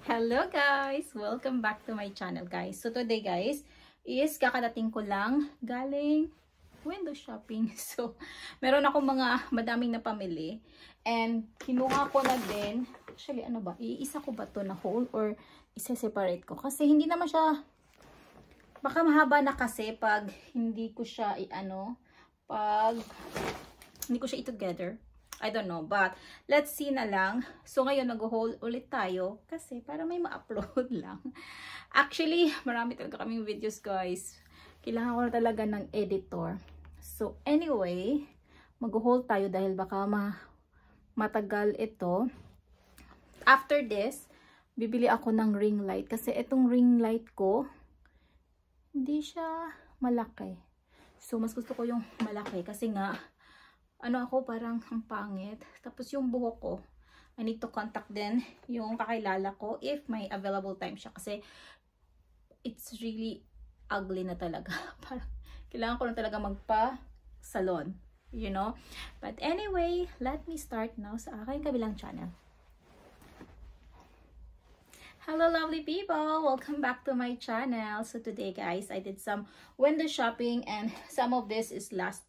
Hello guys! Welcome back to my channel guys. So today guys, is kakadating ko lang galing window shopping. So meron ako madaming napamili. And kinuha ko na din, actually ano ba, iisa ko ba to na whole or isa-separate ko? Kasi hindi naman siya, baka mahaba na kasi pag hindi ko siya hindi ko siya i-together. I don't know, but let's see na lang. So ngayon mag-haul ulit tayo kasi para may ma-upload lang. Actually, marami talaga kaming videos guys. Kailangan ko na talaga ng editor. So anyway, mag-haul tayo dahil baka matagal ito. After this, bibili ako ng ring light kasi itong ring light ko hindi siya malaki. So mas gusto ko yung malaki kasi nga ako parang ang pangit. Tapos yung buhok ko, I need to contact din yung kakilala ko if may available time siya. Kasi it's really ugly na talaga. Parang kailangan ko na talaga magpa-salon. You know? But anyway, let me start now sa aking kabilang channel. Hello lovely people! Welcome back to my channel. So today guys, I did some window shopping and some of this is last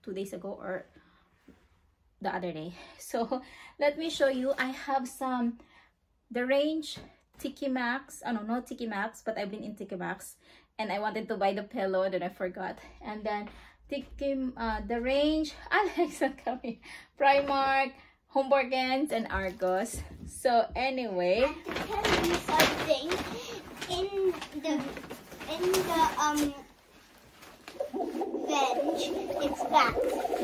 2 days ago or the other day. So let me show you. I have the range Tiki Maxx. Not Tiki Maxx, but I've been in Tiki Maxx and I wanted to buy the pillow, then I forgot. And then the range Alexa coming, Primark, Home Bargains, and Argos. So anyway, I have to tell you something. In the bench, it's back.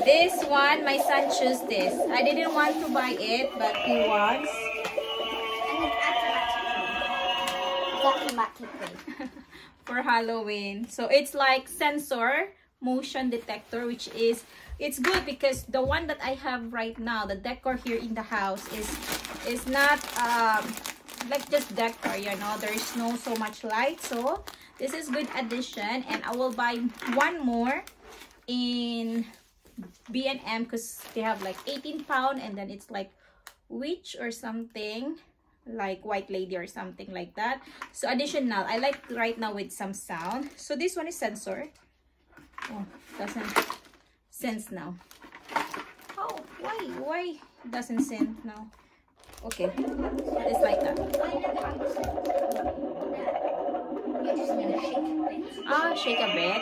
This one, my son chose this. I didn't want to buy it, but he wants. And it's automatically. For Halloween. So it's like sensor motion detector, which is it's good because the one that I have right now, the decor here in the house is not like just decor, you know, there is no so much light. So this is good addition, and I will buy one more in B&M because they have like 18 pound, and then it's like witch or something, like white lady or something like that. So additional, I like right now with some sound. So this one is sensor. Oh, doesn't sense now. Oh, why doesn't sense now? Okay, it's like that. You're just gonna shake it. Shake a bit.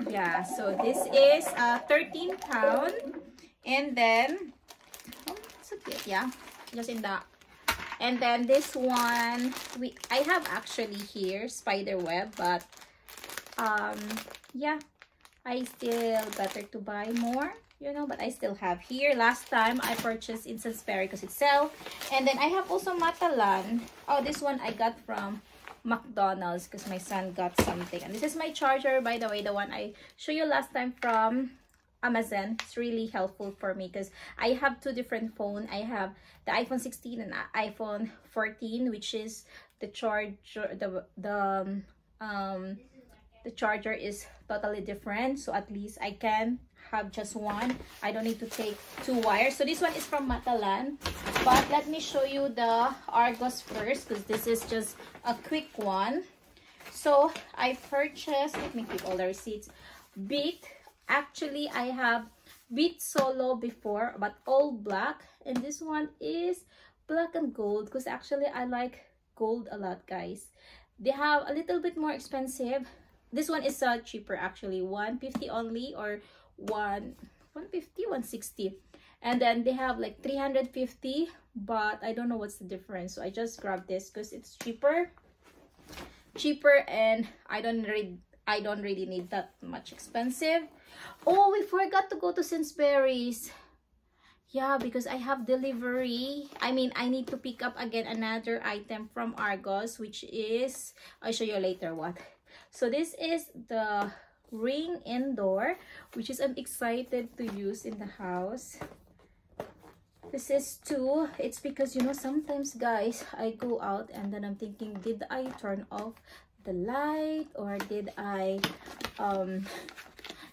Yeah, so this is 13 pound, and then so cute, yeah, just in the. And then this one, I have actually here spider web, but yeah, I still better to buy more, you know, but I still have here. Last time I purchased in Sainsbury because it's sale. And then I have also Matalan. Oh, this one I got from McDonald's because my son got something. And this is my charger, by the way, the one I showed you last time from Amazon. It's really helpful for me because I have two different phones. I have the iPhone 16 and iPhone 14, which is the charger, the charger is totally different, so at least I can have just one. I don't need to take two wires. So this one is from Matalan, but let me show you the Argos first because this is just a quick one. So I purchased, let me keep all the receipts. Beat. Actually, I have Beat Solo before, but all black. And this one is black and gold because actually I like gold a lot, guys. They have a little bit more expensive. This one is cheaper actually, 150 only, or 150, 160. And then they have like 350, but I don't know what's the difference. So I just grabbed this because it's cheaper, and I don't really need that much expensive. Oh, we forgot to go to Sainsbury's. Yeah, because I have delivery. I mean, I need to pick up again another item from Argos, which is, I'll show you later what. So this is the ring indoor, which is I'm excited to use in the house. This is 2. It's because, you know, sometimes guys, I go out and then I'm thinking, did I turn off the light, or did I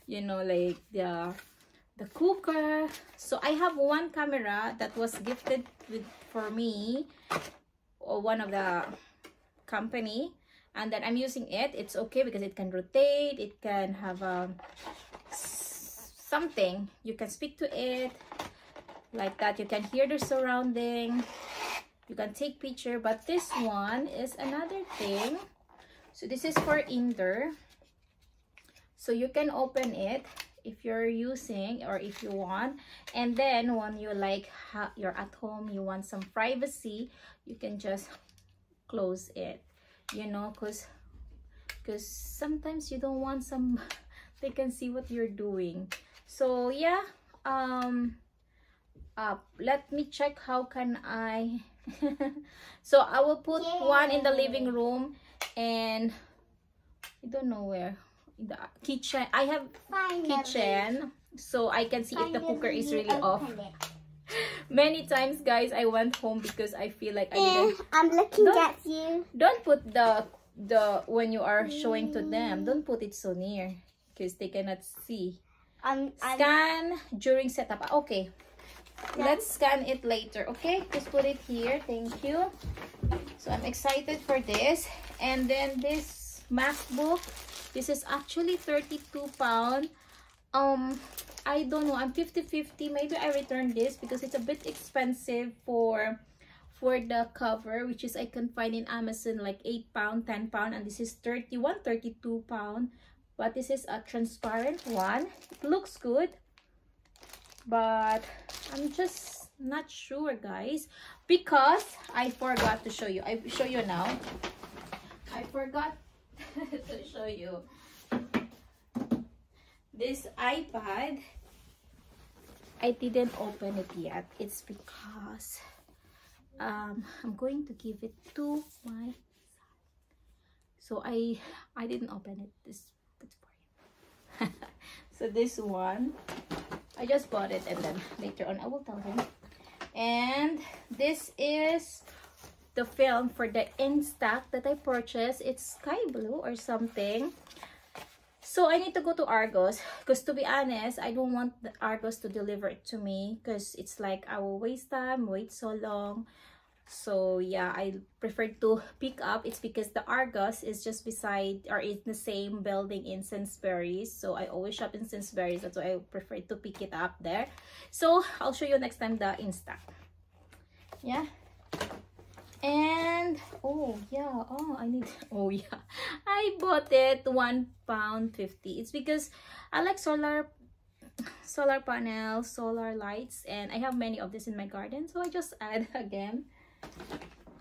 you know, like the cooker. So I have one camera that was gifted for me, or one of the company, and then I'm using it. It's okay because it can rotate, it can have something, you can speak to it like that, you can hear the surrounding, you can take picture. But this one is another thing. So this is for indoor, so you can open it if you're using, or if you want, and then when you like you're at home, you want some privacy, you can just close it, you know, because sometimes you don't want some they can see what you're doing. So yeah, let me check how can I so I will put one in the living room, and I don't know where, in the kitchen. I have kitchen, so I can see if the cooker is really off. Many times guys, I went home because I feel like I didn't. I'm looking at you. Don't put the when you are showing to them, don't put it so near because they cannot see. Scan during setup. Okay, let's scan it later. Okay, just put it here. Thank you. So I'm excited for this. And then this MacBook, this is actually 32 pounds. I don't know, I'm 50-50. Maybe I return this because it's a bit expensive for the cover, which is I can find in Amazon like 8 pounds, 10 pounds, and this is 32 pounds. But this is a transparent one. It looks good, but I'm just not sure guys, because I forgot to show you. I show you now. I forgot to show you this iPad. I didn't open it yet. It's because I'm going to give it to my son. So I didn't open it. This for him. So this one, I just bought it, and then later on I will tell him. And this is the film for the Instax that I purchased. It's sky blue or something. So I need to go to Argos, because to be honest, I don't want the Argos to deliver it to me, because it's like I will waste time, wait so long. So yeah, I prefer to pick up. It's because the Argos is just beside, or in the same building in Sainsbury's. So I always shop in Sainsbury's. That's why I prefer to pick it up there. So I'll show you next time the Instax. Yeah. And oh yeah, I bought it £1.50. It's because I like solar panels, solar lights, and I have many of this in my garden, so I just add again.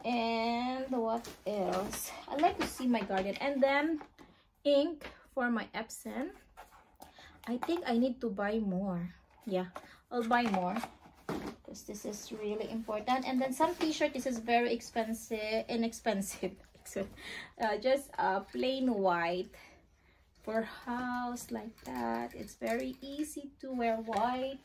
And what else? I like to see my garden. And then ink for my Epson. I think I need to buy more. Yeah, I'll buy more, because this is really important. And then some t-shirt. This is very inexpensive. Just plain white for house, like that. It's very easy to wear white.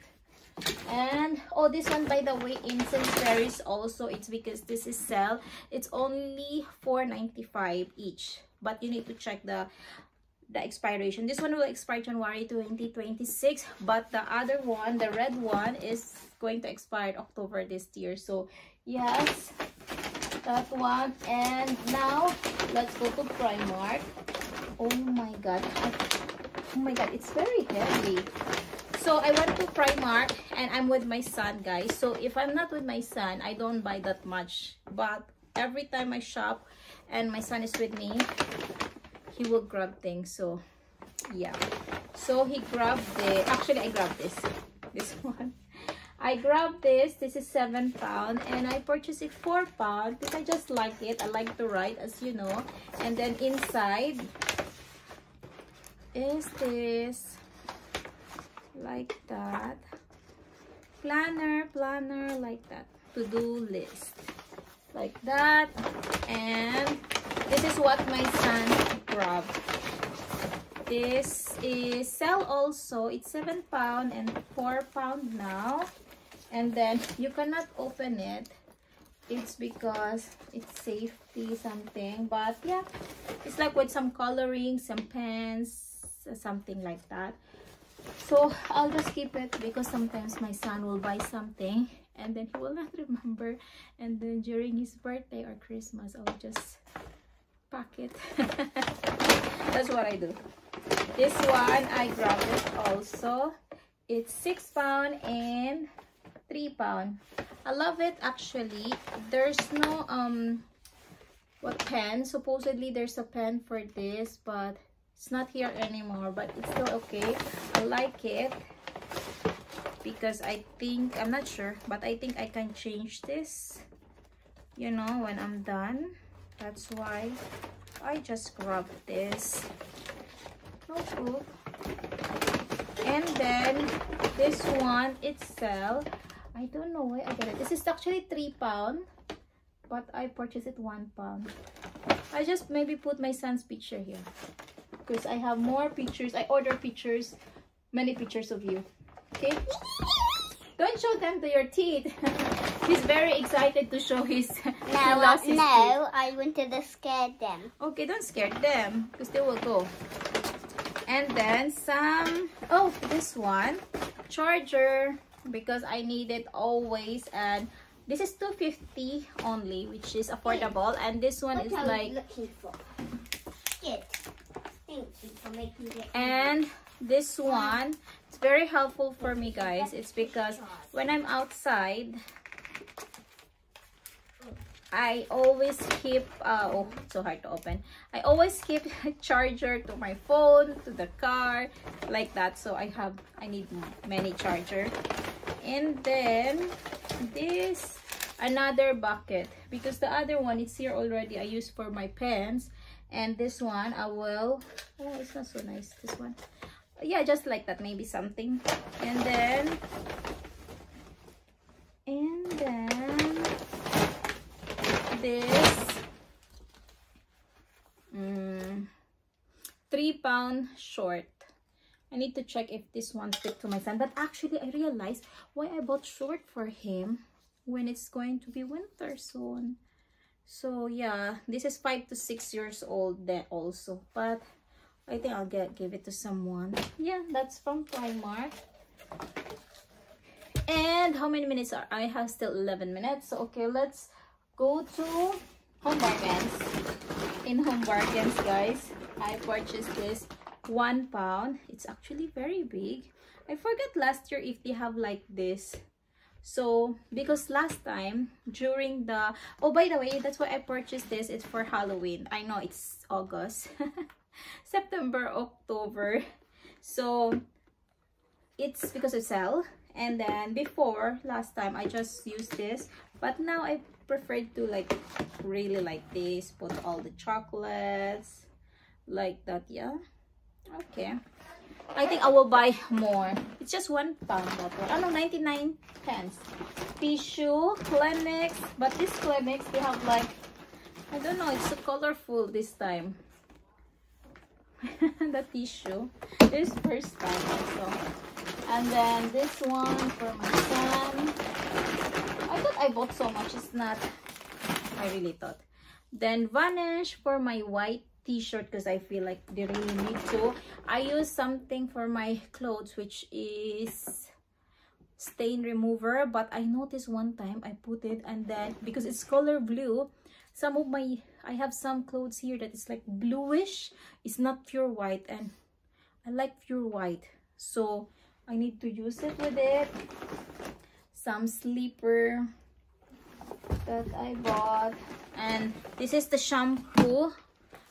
And oh, this one, by the way, in Sainsbury's also, it's because this is sale. It's only $4.95 each, but you need to check the expiration. This one will expire January 2026, but the other one, the red one, is going to expire October this year. So yes, that one. And now let's go to Primark. Oh my god, it's very heavy. So I went to Primark, and I'm with my son, guys. So if I'm not with my son, I don't buy that much, but every time I shop and my son is with me, he will grab things. So yeah, so he grabbed actually I grabbed this one. I grabbed this is 7 pounds, and I purchased it 4 pounds because I just like it. I like to write, as you know. And then inside is this, like that, planner like that, to-do list like that. And this is what my son grabbed. This is sale also. It's 7 pounds and 4 pounds now. And then you cannot open it. It's because it's safety something. But yeah, it's like with some coloring, some pens, something like that. So I'll just keep it because sometimes my son will buy something and then he will not remember. And then during his birthday or Christmas, I'll just pack it. That's what I do. This one, I grabbed it also. It's £6 and £3. I love it actually. There's no what pen. Supposedly there's a pen for this, but it's not here anymore. But it's still okay. I like it because I think, I'm not sure, but I think I can change this, you know, when I'm done. That's why I just grabbed this notebook. And then this one itself, I don't know why I got it. This is actually £3, but I purchased it £1. I just maybe put my son's picture here because I have more pictures. I order pictures, many pictures of you. Okay, don't show them to your teeth. He's very excited to show his teeth. I wanted to scare them. Okay, don't scare them because they will go. And then some, oh, this one, charger, because I need it always. And this is $2.50 only, which is affordable. And this one is like, looking for. Good. Thank you for making it. And this one, it's very helpful for me, guys. It's because when I'm outside, I always keep oh, it's so hard to open. I always keep a charger to my phone, to the car, like that. So I need many charger. And then this, another bucket, because the other one, it's here already. I use for my pens. And this one I will, oh, it's not so nice, this one. Yeah, just like that, maybe something. And then this £3 short. I need to check if this one fit to my son. But actually I realized why I bought short for him when it's going to be winter soon. So yeah, this is 5 to 6 years old then also, but I think I'll give it to someone. Yeah, that's from Primark. And how many minutes are I have? Still 11 minutes. So okay, let's go to Home Bargains. In Home Bargains, guys, I purchased this £1. It's actually very big. I forgot last year if they have like this. So because last time during the, oh, by the way, that's why I purchased this. It's for Halloween. I know it's August. September, October. So it's because of sale. And then before, last time I just used this, but now I prefer to like really like this, put all the chocolates like that. Yeah, okay, I think I will buy more. It's just £1 that one. Oh no, 99 pence. Tissue, Kleenex, but this Kleenex they have like, I don't know, it's so colorful this time. The tissue, this first time also. And then this one for my son. I thought I bought so much. It's not. I really thought. Then Vanish for my white t-shirt because I feel like they really need to. I use something for my clothes which is stain remover. But I noticed one time I put it and then because it's color blue, some of my, I have some clothes here that is like bluish. It's not pure white and I like pure white. So I need to use it with it. Some sleeper that I bought. And this is the shampoo.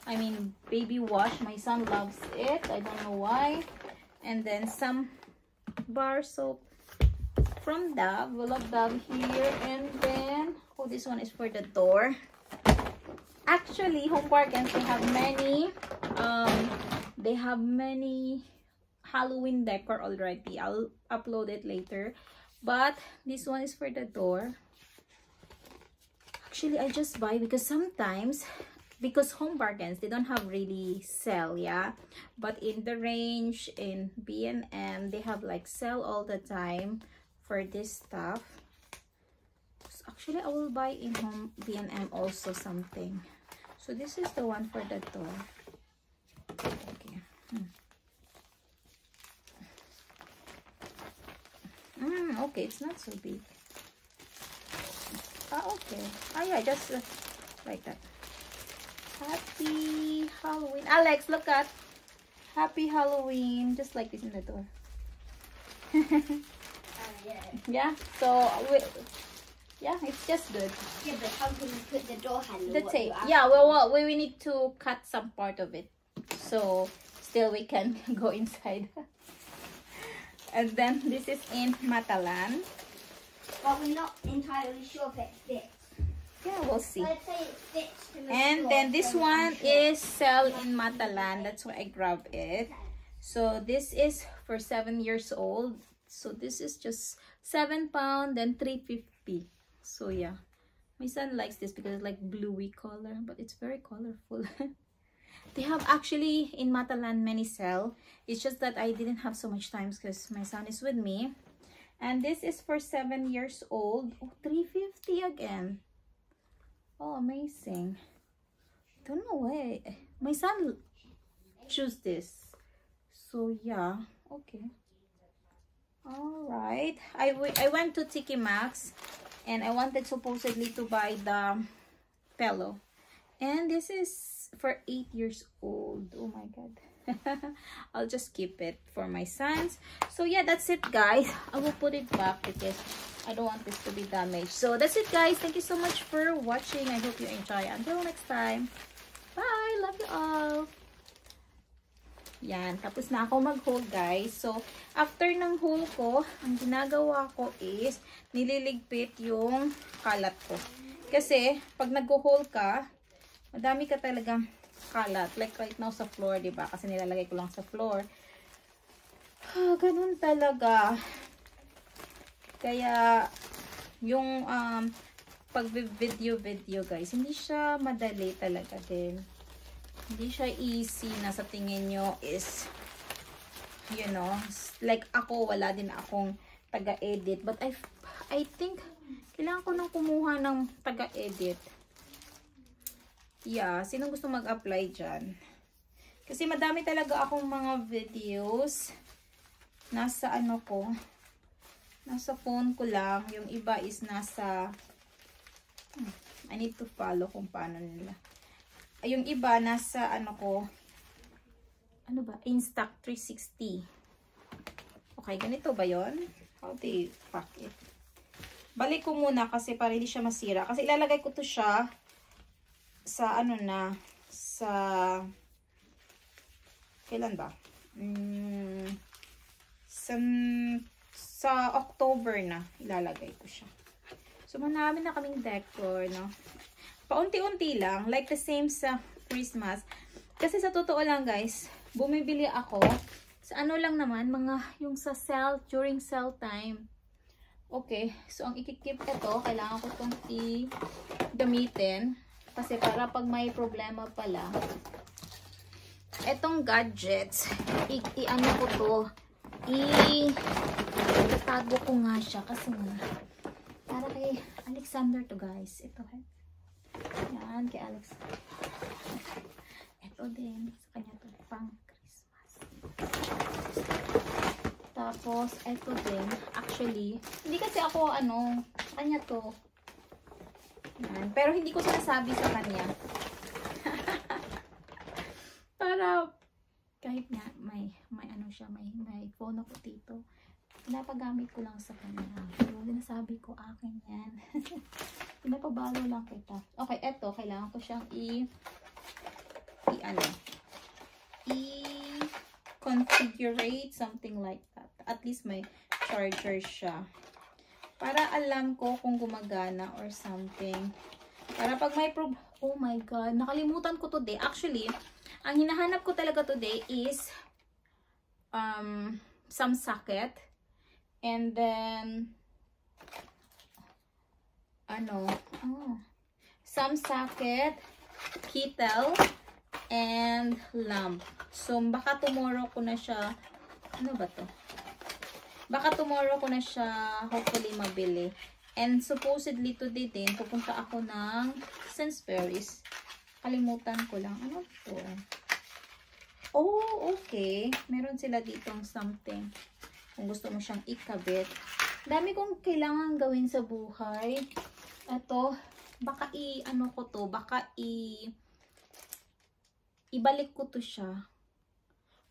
I mean baby wash. My son loves it. I don't know why. And then some bar soap from Dove. We love Dove here. And then, oh, this one is for the door. Actually, Home Bargains, they have many Halloween decor already. I'll upload it later, but this one is for the door. Actually, I just buy because sometimes, because Home Bargains, they don't have really sale, yeah, but in the range, in B&M, they have like sale all the time for this stuff. So actually, I will buy in Home B&M also something. So this is the one for the door. Okay. Okay, it's not so big. Okay. Yeah, just like that. Happy Halloween. Alex, look at. Happy Halloween. Just like this in the door. Yeah, so yeah, it's just good. Yeah, but how can you put the door handle? The tape. Yeah, well, we need to cut some part of it. So still we can go inside. And then this is in Matalan. But we're not entirely sure if it fits. Yeah, we'll see. Let's say it fits to the And floor, then this so one I'm sure. is sell in Matalan. That's why I grabbed it. So this is for 7 years old. So this is just £7, then $3.50. So yeah, my son likes this because it's like bluey color, but it's very colorful. They have actually in Matalan many sell. It's just that I didn't have so much time because my son is with me. And this is for 7 years old. Oh, $3.50 again. Oh, amazing. Don't know why my son choose this. So yeah, okay. All right. I went to Tiki Maxx and I wanted supposedly to buy the pillow. And this is for 8 years old. Oh my god. I'll just keep it for my sons. So yeah, that's it guys. I will put it back because I don't want this to be damaged. So that's it guys. Thank you so much for watching. I hope you enjoy. Until next time. Bye. Love you all. Yan. Tapos na ako mag-haul guys. So after ng haul ko, ang ginagawa ko is nililigpit yung kalat ko. Kasi pag nag-haul ka, madami ka talagang kalat. Like right now sa floor, diba? Kasi nilalagay ko lang sa floor. Ganun talaga. Kaya, yung pag-video guys, hindi siya madali talaga din. Hindi siya easy na sa tingin nyo is, you know, like ako, wala din akong taga-edit. But I think, kailangan ko nang kumuha ng taga-edit. Yeah, sinong gusto mag-apply dyan? Kasi madami talaga akong mga videos. Nasa ano ko. Nasa phone ko lang. Yung iba is nasa... I need to follow kung paano nila. Yung iba nasa ano ko. Ano ba? Insta360. Okay, ganito ba yon? How do you pack it? Balik ko muna kasi para hindi siya masira. Kasi ilalagay ko to siya sa ano na, sa, kailan ba? Sa October na, ilalagay ko siya. So, marami na kaming decor, no? Paunti-unti lang, like the same sa Christmas. Kasi sa totoo lang, guys, bumibili ako, sa ano lang naman, mga yung sa sale, during sale time. Okay, so ang ikikip ito, kailangan ko itong i-gamitin. Kasi para pag may problema pala, etong gadgets, i-ano ko to, itatago ko nga siya. Kasi nga, para kay Alexander to guys. Ito, yan, kay Alex. Ito din, sa kanya to, pang Christmas. Tapos, ito din, actually, hindi kasi ako, ano, sa kanya to. Yan. Pero hindi ko sinasabi sa kanya. Para kahit nga may ano siya, may phone ako dito. Pinapagamit ko lang sa kanya. Pero sinasabi ko akin yan. Pinapabalo lang kita. Okay, eto kailangan ko siyang i-configurate something like that. At least may charger siya. Para alam ko kung gumagana or something. Para pag may oh my god, nakalimutan ko today. Actually, ang hinahanap ko talaga today is some socket. And then some socket, kettle, and lamp. So, baka tomorrow ko na siya, ano ba to? Baka tomorrow ko na siya hopefully mabili. And supposedly today din, pupunta ako ng Sainsbury's. Kalimutan ko lang. Ano to? Oh, okay. Meron sila ditong something. Kung gusto mo siyang ikabit. Dami kong kailangan gawin sa buhay. Ito, baka ano ko to, baka ibalik ko to siya.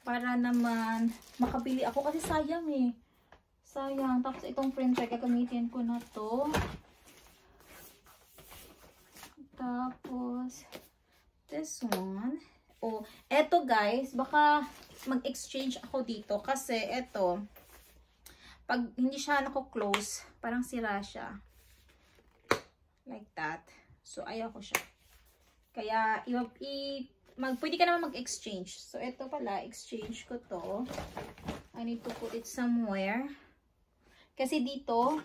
Para naman makabili ako kasi sayang eh. Sayang. Tapos itong french fry, gagamitin ko na to. Tapos, this one. Oh, eto guys, baka mag-exchange ako dito. Kasi eto, pag hindi siya nako-close, parang sira siya. Like that. So, ayaw ko siya. Kaya, pwede ka naman mag-exchange. So, ito pala, exchange ko to. I need to put it somewhere. Kasi dito,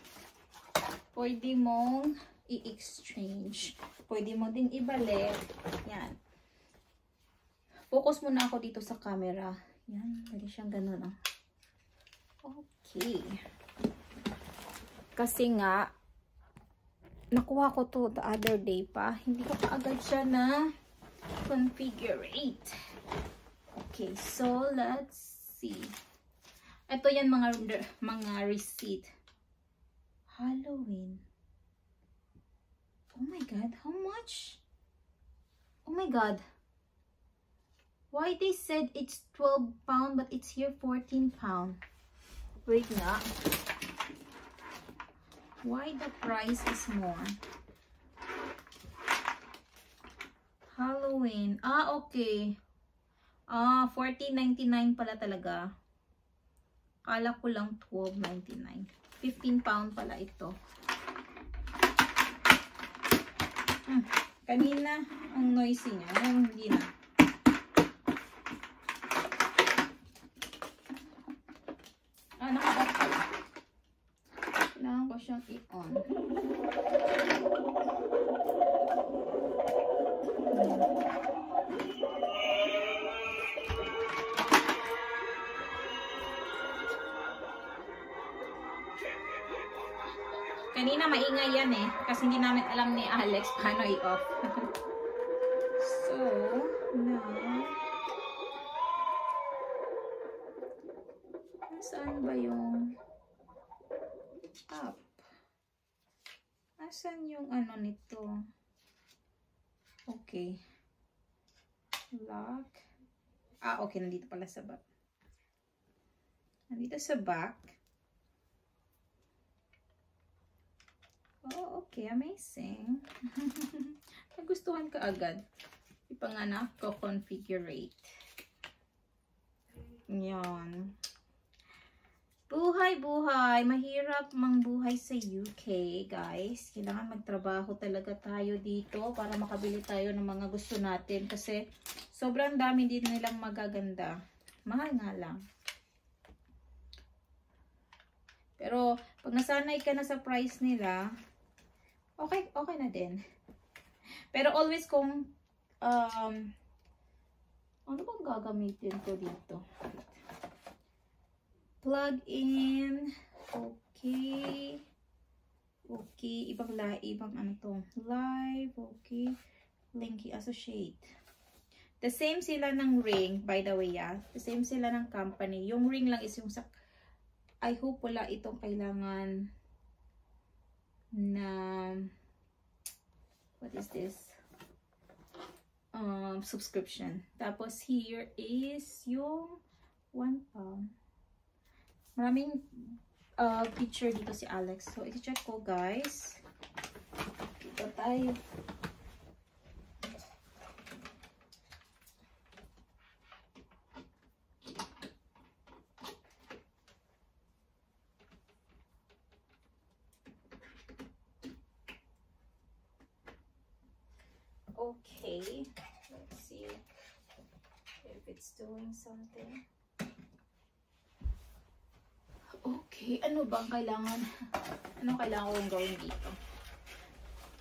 pwede mong i-exchange. Pwede mo ding ibalik. Yan. Focus muna ako dito sa camera. Yan. Pwede siyang ganun. Okay. Kasi nga, nakuha ko to the other day pa. Hindi ko pa agad siya na configurate. Okay, so let's see. Ito yan mga receipt. Halloween. Oh my god, how much? Oh my god. Why they said it's 12 pound but it's here 14 pound? Wait nga. Why the price is more? Halloween. Ah, okay. Ah, $14.99 pala talaga. Kala ko lang $12.99. 15 pound pala ito. Kanina, ang noisy niya. Ngayon, hindi na. Ah, nakabat pala. Kailangan ko siyang i-on. Kanina maingay yan eh. Kasi hindi namin alam ni Alex paano i-off. So, now, saan ba yung up? Asan yung ano nito? Okay. Lock. Ah, okay. Nandito pala sa back. Nandito sa back. Oh, okay. Amazing. Nagustuhan ka agad. Ipanganak ko configurate. Yan. Buhay-buhay. Mahirap mangbuhay sa UK, guys. Kailangan magtrabaho talaga tayo dito para makabili tayo ng mga gusto natin. Kasi sobrang dami din nilang magaganda. Mahal nga lang. Pero pag nasanay ka na sa price nila, okay na din. Pero always kung ano bang gagamitin ko dito? Plug in. Okay. Okay. Ibang ano to? Live. Okay. Linky associate. The same sila ng ring, by the way, yeah. The same sila ng company. Yung ring lang is yung sa... I hope wala itong kailangan na... What is this? Subscription. Tapos here is yung 1 pound. Maraming picture dito si Alex. So, iti-check ko, guys. Dito tayo. Okay. Let's see if it's doing something. Okay. Ano bang kailangan? Anong kailangan kong gawin dito?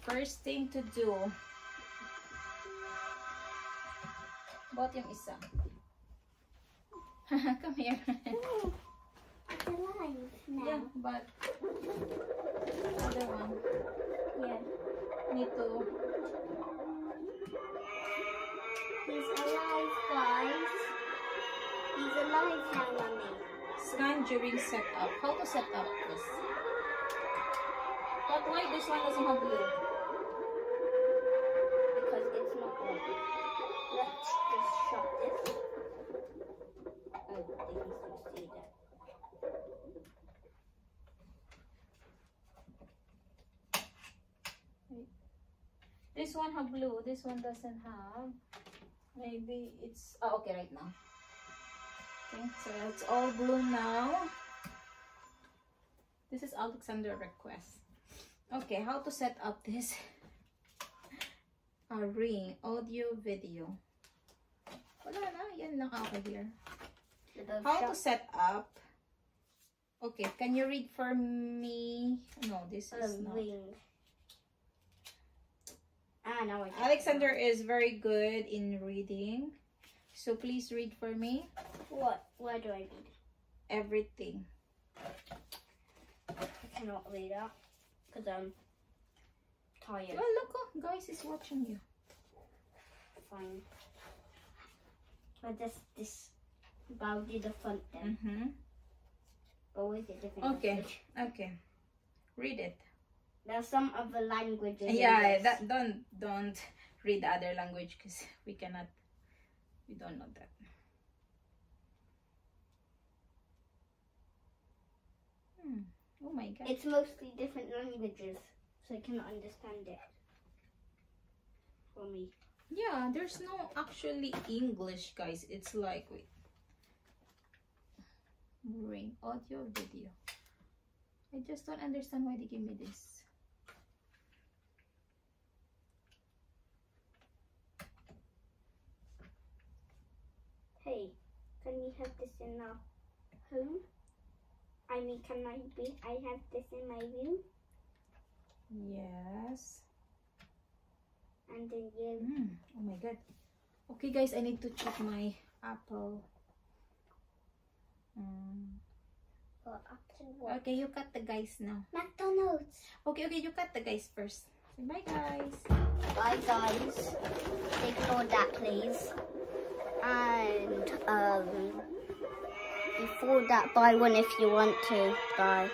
First thing to do. Bot yung isa. Come here. It's alive now. Yeah, but other one. Yeah. Me too. He's alive, guys. He's alive now, Mummy. Scan during setup. How to set up this? But why this one doesn't have blue? Because it's not on. Let's just shut this. Oh, they can still see that. This one have blue. This one doesn't have. Maybe it's... Oh, okay, right now. Okay, so it's all blue now. This is Alexander request. Okay, how to set up this ring, audio, video. Wala na, yan lang ako here. How to set up? Okay, can you read for me? No, this is not. Ring. Ah, now I Alexander is very good in reading. So please read for me. What? Where do I read? Everything. I cannot read that because I'm tired. Well, look, oh, guys is watching you. Fine. But this I'll do the front then. But with a different Okay, message. okay. Read it. There's some other languages. in Yeah, this. that don't read the other language because we don't know that. Oh my god. It's mostly different languages, so I cannot understand it. For me. Yeah, there's no actually English, guys. It's like, wait. Ring, audio, video. I just don't understand why they give me this. Hey, can we have this in our home? I mean, I have this in my room? Yes. And then you. Oh my god. Okay, guys, I need to check my Apple. Okay, you cut the guys now. McDonald's. Okay, you cut the guys first. Say bye, guys. Bye, guys. Ignore that, please. And before that, buy one if you want to. Bye.